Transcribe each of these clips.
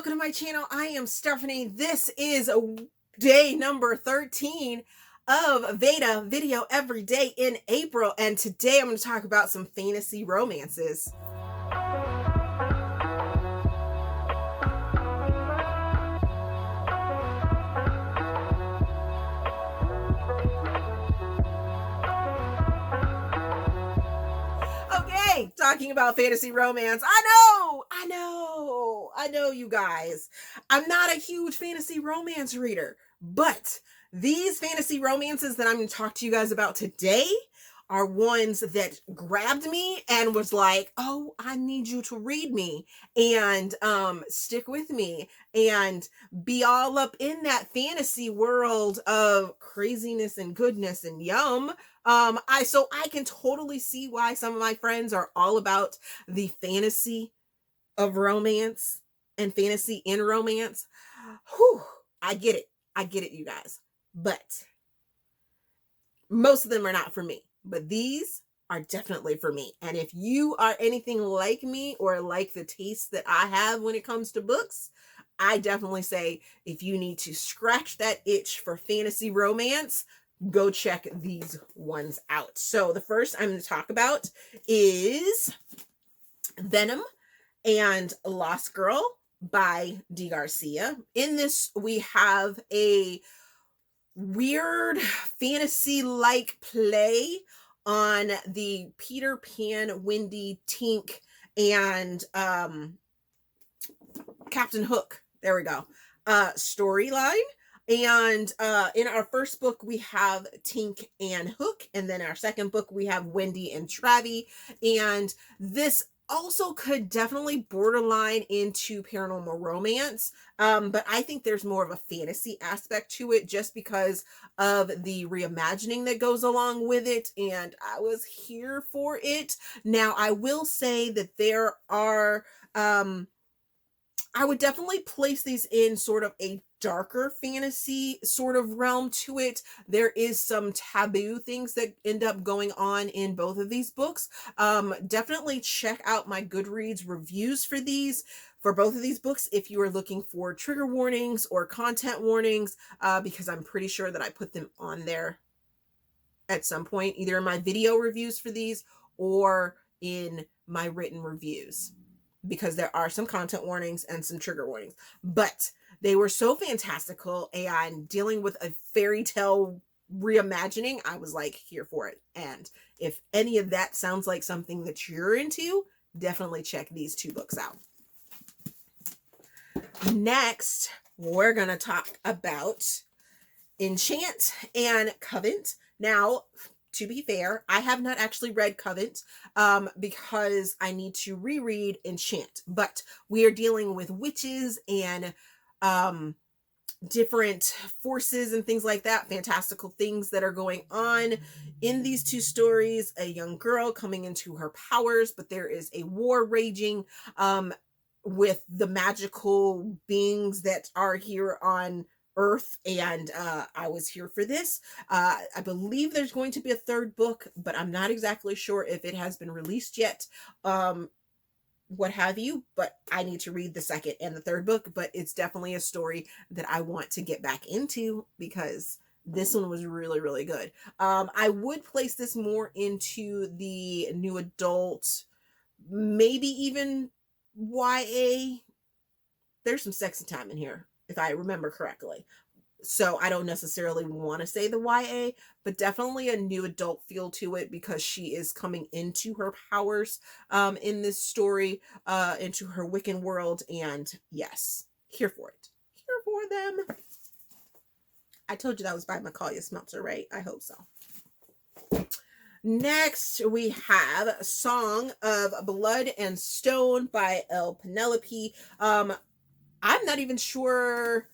welcome to my channel. I am Stephanie. This is day number 13 of VEDA video every day in April, and today I'm going to talk about some fantasy romances. Okay, talking about fantasy romance. I know, you guys. I'm not a huge fantasy romance reader, but these fantasy romances that I'm going to talk to you guys about today are ones that grabbed me and was like, oh, I need you to read me and stick with me and be all up in that fantasy world of craziness and goodness and yum. So I can totally see why some of my friends are all about the fantasy of romance and fantasy in romance. Whew, I get it, you guys. But most of them are not for me. But these are definitely for me. And if you are anything like me or like the taste that I have when it comes to books, I definitely say if you need to scratch that itch for fantasy romance, go check these ones out. So the first I'm going to talk about is Venom and Lost Girl by Dee Garcia. In this, we have a weird fantasy-like play on the Peter Pan, Wendy, Tink, and Captain Hook, there we go, storyline. And in our first book, we have Tink and Hook. And then our second book, we have Wendy and Travi. And this also could definitely borderline into paranormal romance. But I think there's more of a fantasy aspect to it just because of the reimagining that goes along with it. And I was here for it. Now, I will say that there are, I would definitely place these in sort of a darker fantasy sort of realm to it. There is some taboo things that end up going on in both of these books. Definitely check out my Goodreads reviews for both of these books if you are looking for trigger warnings or content warnings, because I'm pretty sure that I put them on there at some point, either in my video reviews for these or in my written reviews, because there are some content warnings and some trigger warnings. But they were so fantastical, and dealing with a fairy tale reimagining, I was like here for it. And if any of that sounds like something that you're into, definitely check these two books out. Next, we're going to talk about Enchant and Covent. Now, to be fair, I have not actually read Covent because I need to reread Enchant. But we are dealing with witches and different forces and things like that, fantastical things that are going on in these two stories. A young girl coming into her powers, but there is a war raging with the magical beings that are here on Earth, and I was here for this. I believe there's going to be a third book, but I'm not exactly sure if it has been released yet, what have you, but I need to read the second and the third book. But it's definitely a story that I want to get back into because this one was really, really good. I would place this more into the new adult, maybe even YA. There's some sexy time in here, if I remember correctly. So I don't necessarily want to say the YA, but definitely a new adult feel to it because she is coming into her powers in this story, into her Wiccan world. And yes, here for it. Here for them. I told you that was by Micalea Smeltzer, right? I hope so. Next, we have Song of Blood and Stone by Elle Penelope. I'm not even sure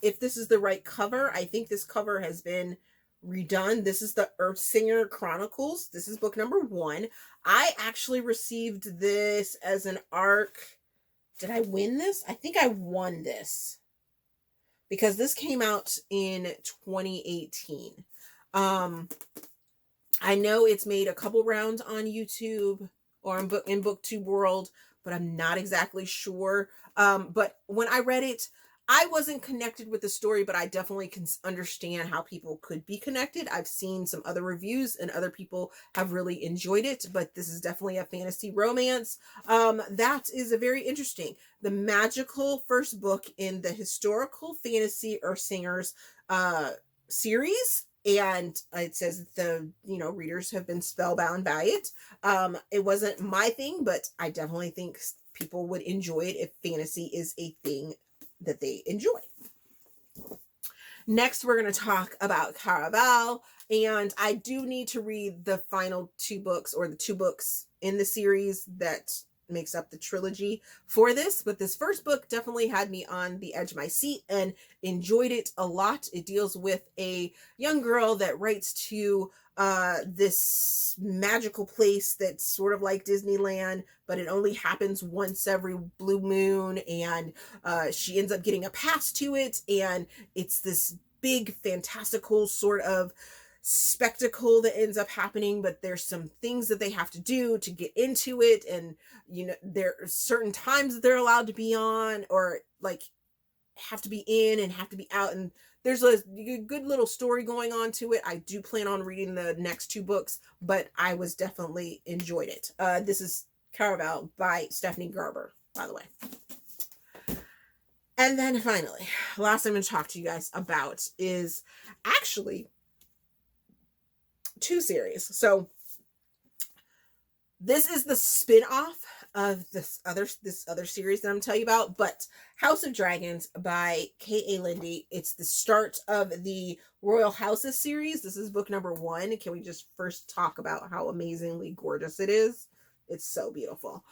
if this is the right cover. I think this cover has been redone. This is the Earthsinger Chronicles. This is book number 1. I actually received this as an ARC. Did I win this? I think I won this because this came out in 2018. I know it's made a couple rounds on YouTube or in Booktube World, but I'm not exactly sure. But when I read it, I wasn't connected with the story, but I definitely can understand how people could be connected. I've seen some other reviews and other people have really enjoyed it, but this is definitely a fantasy romance. That is a very interesting. The magical first book in the historical fantasy Earthsingers series. And it says the, readers have been spellbound by it. It wasn't my thing, but I definitely think people would enjoy it if fantasy is a thing that they enjoy. Next, we're going to talk about Caraval, and I do need to read the final 2 books, or the 2 books in the series that makes up the trilogy for this, but this first book definitely had me on the edge of my seat and enjoyed it a lot. It deals with a young girl that writes to this magical place that's sort of like Disneyland, but it only happens once every blue moon, and she ends up getting a pass to it, and it's this big fantastical sort of spectacle that ends up happening, but there's some things that they have to do to get into it, and there are certain times that they're allowed to be on, or like have to be in and have to be out, and there's a good little story going on to it. I do plan on reading the next 2 books, but I was definitely enjoyed it. This is Caraval by Stephanie Garber, by the way. And then finally, last I'm going to talk to you guys about is actually 2 series. So this is the spin-off of this other series that I'm telling you about, but House of Dragons by K.A. Linde. It's the start of the Royal Houses series. This is book number 1. Can we just first talk about how amazingly gorgeous it is? It's so beautiful.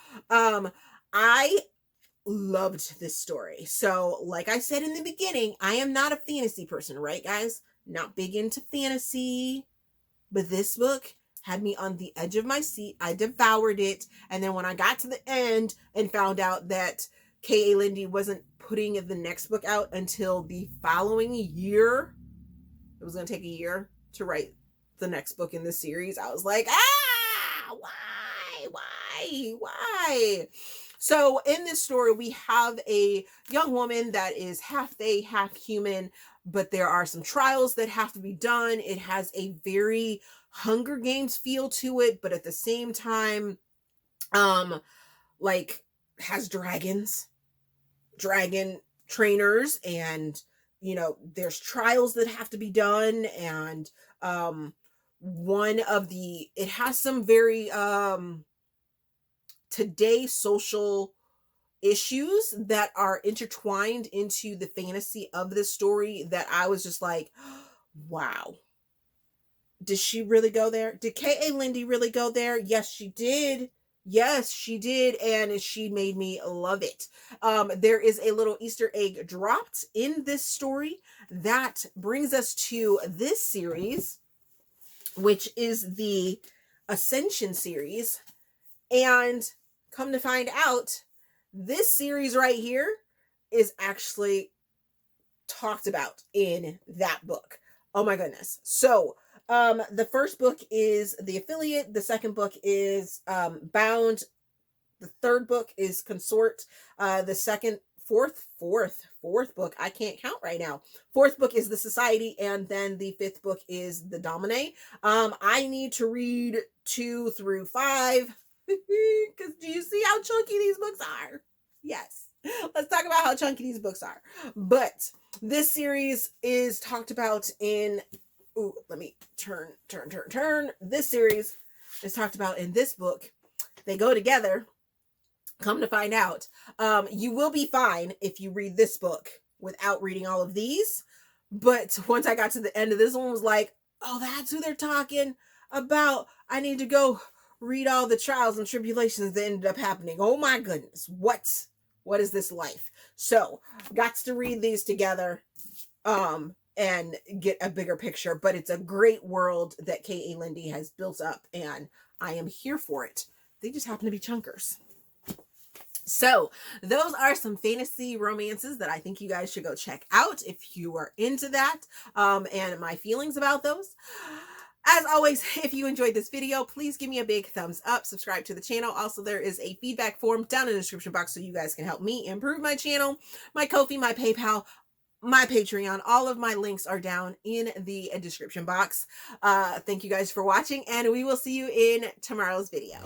I loved this story. So like I said in the beginning, I am not a fantasy person, right guys? Not big into fantasy, but this book had me on the edge of my seat. I devoured it. And then when I got to the end and found out that K.A. Linde wasn't putting the next book out until the following year, it was going to take a year to write the next book in this series, I was like, why? So in this story, we have a young woman that is half fae, half human, but there are some trials that have to be done. It has a very Hunger Games feel to it, but at the same time, like has dragon trainers, and there's trials that have to be done, and it has some very today social issues that are intertwined into the fantasy of this story that I was just like, wow. Did she really go there? Did K.A. Linde really go there? Yes, she did. Yes, she did. And she made me love it. There is a little Easter egg dropped in this story that brings us to this series, which is the Ascension series. And come to find out, this series right here is actually talked about in that book. Oh my goodness. So, the first book is The Affiliate. The second book is Bound. The third book is Consort. The fourth book, I can't count right now. Fourth book is The Society, and then the 5th book is The Dominate. I need to read 2 through 5 because do you see how chunky these books are? Yes. Let's talk about how chunky these books are. But this series is talked about in let me turn. This series is talked about in this book. They go together. Come to find out, you will be fine if you read this book without reading all of these. But once I got to the end of this one, was like, oh, that's who they're talking about. I need to go read all the trials and tribulations that ended up happening. Oh my goodness, what is this life? So got to read these together. And get a bigger picture, but it's a great world that K.A. Linde has built up, and I am here for it. They just happen to be chunkers. So those are some fantasy romances that I think you guys should go check out if you are into that, and my feelings about those. As always, if you enjoyed this video, please give me a big thumbs up, subscribe to the channel. Also, there is a feedback form down in the description box so you guys can help me improve my channel, my Ko-fi, my PayPal, my Patreon. All of my links are down in the description box. Thank you guys for watching, and we will see you in tomorrow's video.